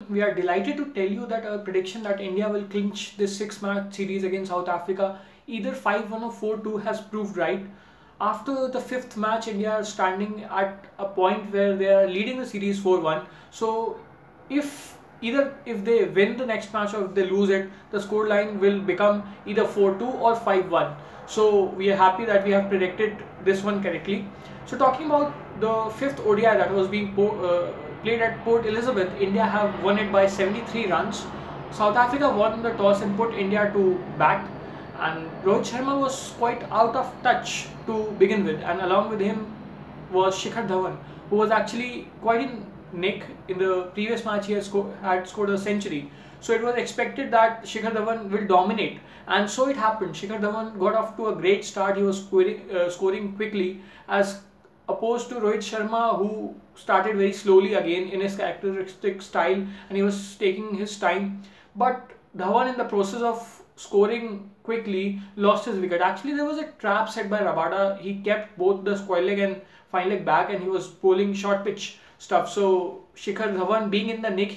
We are delighted to tell you that our prediction that India will clinch this 6-match series against South Africa, either 5-1 or 4-2, has proved right. After the 5th match, India are standing at a point where they are leading the series 4-1. So, if they win the next match or if they lose it, the scoreline will become either 4-2 or 5-1. So, we are happy that we have predicted this one correctly. So, talking about the 5th ODI that was being played at Port Elizabeth, India have won it by 73 runs. South Africa won the toss and put India to bat, and Rohit Sharma was quite out of touch to begin with, and along with him was Shikhar Dhawan, who was actually quite in nick. In the previous match he had scored a century, so it was expected that Shikhar Dhawan will dominate, and so it happened. Shikhar Dhawan got off to a great start. He was scoring quickly, as opposed to Rohit Sharma, who started very slowly again in his characteristic style, and he was taking his time. But Dhawan, in the process of scoring quickly, lost his wicket. Actually, there was a trap set by Rabada. He kept both the square leg and fine leg back, and he was bowling short pitch stuff. So Shikhar Dhawan, being in the nick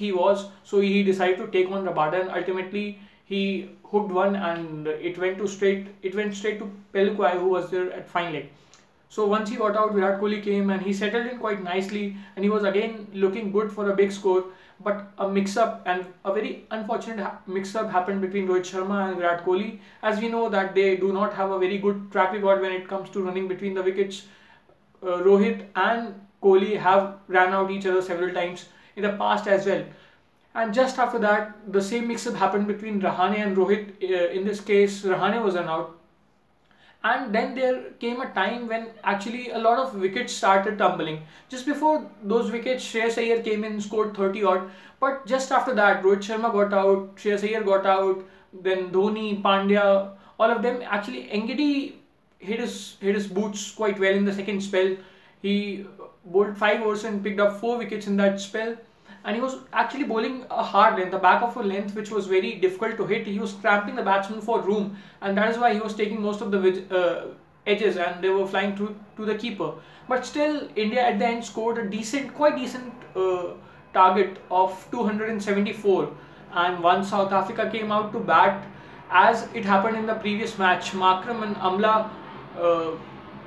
so he decided to take on Rabada, and ultimately he hooked one, and it went straight to Pelukwai, who was there at fine leg. So once he got out, Virat Kohli came and he settled in quite nicely, and he was again looking good for a big score. But a mix-up, and a very unfortunate mix-up, happened between Rohit Sharma and Virat Kohli. As we know that they do not have a very good track record when it comes to running between the wickets. Rohit and Kohli have ran out each other several times in the past as well. And just after that, the same mix-up happened between Rahane and Rohit. In this case, Rahane was run out. And then there came a time when actually a lot of wickets started tumbling. Just before those wickets, Shreyas Iyer came in, scored 30 odd. But just after that, Rohit Sharma got out, Shreyas Iyer got out, then Dhoni, Pandya, all of them. Actually, Engedi hit his boots quite well in the second spell. He bowled 5 overs and picked up 4 wickets in that spell. And he was actually bowling a hard length, the back of a length which was very difficult to hit. He was cramping the batsman for room, and that is why he was taking most of the edges, and they were flying to the keeper. But still, India at the end scored a quite decent target of 274. And once South Africa came out to bat, as it happened in the previous match, Markram and Amla,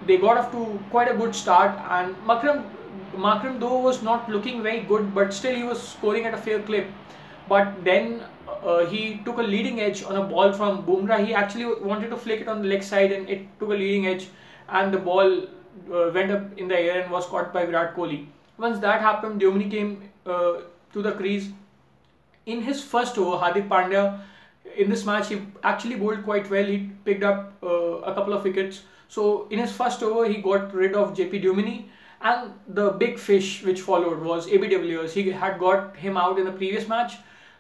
they got off to quite a good start, and Markram though was not looking very good, but still he was scoring at a fair clip. But then he took a leading edge on a ball from Bumrah. He actually wanted to flick it on the leg side, and it took a leading edge, and the ball went up in the air and was caught by Virat Kohli. Once that happened, Duminy came to the crease. In his first over, Hardik Pandya, in this match, he actually bowled quite well. He picked up a couple of wickets. So in his first over, he got rid of JP Duminy. And the big fish which followed was AB de Villiers. He had got him out in the previous match,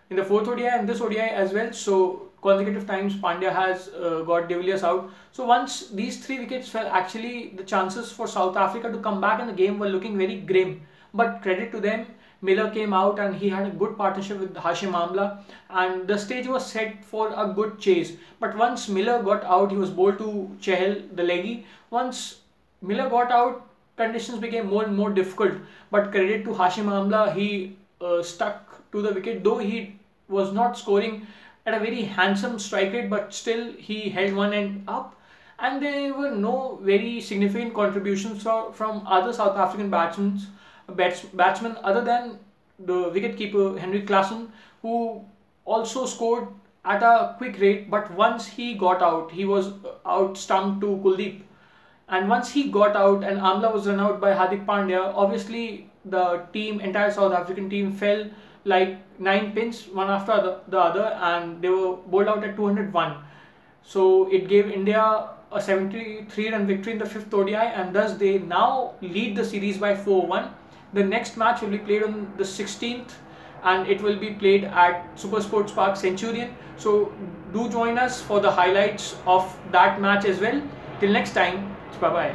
in the 4th ODI and this ODI as well. So consecutive times Pandya has got de Villiers out. So once these 3 wickets fell, actually the chances for South Africa to come back in the game were looking very grim. But credit to them, Miller came out and he had a good partnership with Hashim Amla, and the stage was set for a good chase. But once Miller got out, he was bowled to Chahal, the leggy. Once Miller got out, conditions became more and more difficult, but credit to Hashim Amla, he stuck to the wicket, though he was not scoring at a very handsome strike rate, but still he held one end up, and there were no very significant contributions from other South African batsmen other than the wicketkeeper Henrik Klaasen, who also scored at a quick rate, but once he got out, he was out stumped to Kuldeep. And once he got out and Amla was run out by Hardik Pandya, obviously the entire South African team fell like 9 pins, one after the other, and they were bowled out at 201. So it gave India a 73-run victory in the 5th ODI, and thus they now lead the series by 4-1. The next match will be played on the 16th, and it will be played at Super Sports Park Centurion. So do join us for the highlights of that match as well. Till next time, bye bye.